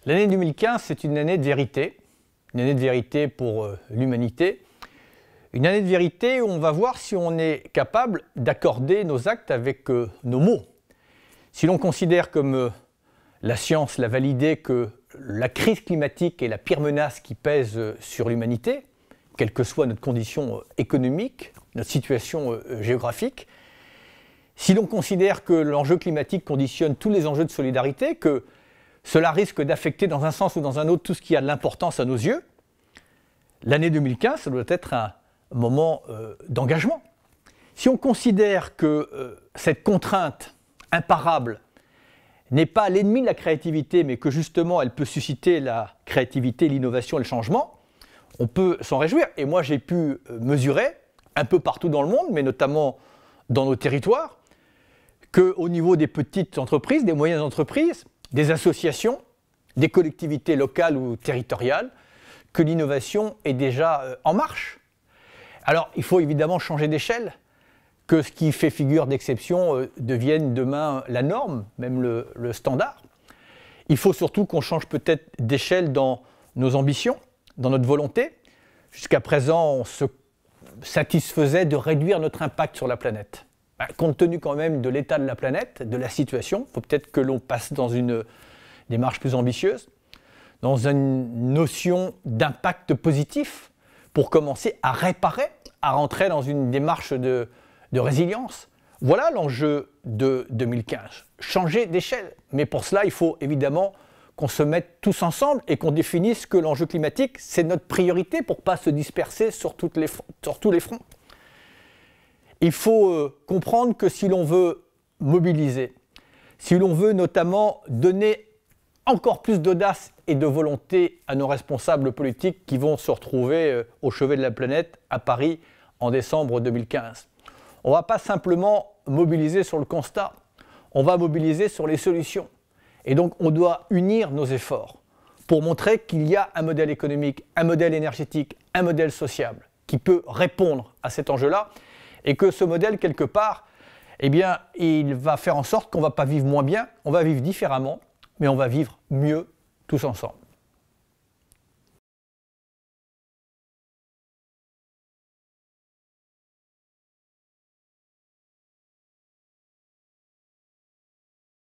L'année 2015, c'est une année de vérité pour l'humanité, une année de vérité où on va voir si on est capable d'accorder nos actes avec nos mots. Si l'on considère comme la science l'a validé que la crise climatique est la pire menace qui pèse sur l'humanité, quelle que soit notre condition économique, notre situation géographique, si l'on considère que l'enjeu climatique conditionne tous les enjeux de solidarité, que cela risque d'affecter dans un sens ou dans un autre tout ce qui a de l'importance à nos yeux, l'année 2015, ça doit être un moment d'engagement. Si on considère que cette contrainte imparable n'est pas l'ennemi de la créativité, mais que justement elle peut susciter la créativité, l'innovation et le changement, on peut s'en réjouir. Et moi j'ai pu mesurer, un peu partout dans le monde, mais notamment dans nos territoires, qu'au niveau des petites entreprises, des moyennes entreprises, des associations, des collectivités locales ou territoriales, que l'innovation est déjà en marche. Alors, il faut évidemment changer d'échelle, que ce qui fait figure d'exception devienne demain la norme, même le standard. Il faut surtout qu'on change peut-être d'échelle dans nos ambitions, dans notre volonté. Jusqu'à présent, on se satisfaisait de réduire notre impact sur la planète. Compte tenu quand même de l'état de la planète, de la situation, il faut peut-être que l'on passe dans une démarche plus ambitieuse, dans une notion d'impact positif pour commencer à réparer, à rentrer dans une démarche de résilience. Voilà l'enjeu de 2015, changer d'échelle. Mais pour cela, il faut évidemment qu'on se mette tous ensemble et qu'on définisse que l'enjeu climatique, c'est notre priorité pour ne pas se disperser sur tous les fronts. Il faut comprendre que si l'on veut mobiliser, si l'on veut notamment donner encore plus d'audace et de volonté à nos responsables politiques qui vont se retrouver au chevet de la planète à Paris en décembre 2015, on ne va pas simplement mobiliser sur le constat, on va mobiliser sur les solutions. Et donc on doit unir nos efforts pour montrer qu'il y a un modèle économique, un modèle énergétique, un modèle social qui peut répondre à cet enjeu-là. Et que ce modèle, quelque part, eh bien, il va faire en sorte qu'on ne va pas vivre moins bien, on va vivre différemment, mais on va vivre mieux tous ensemble.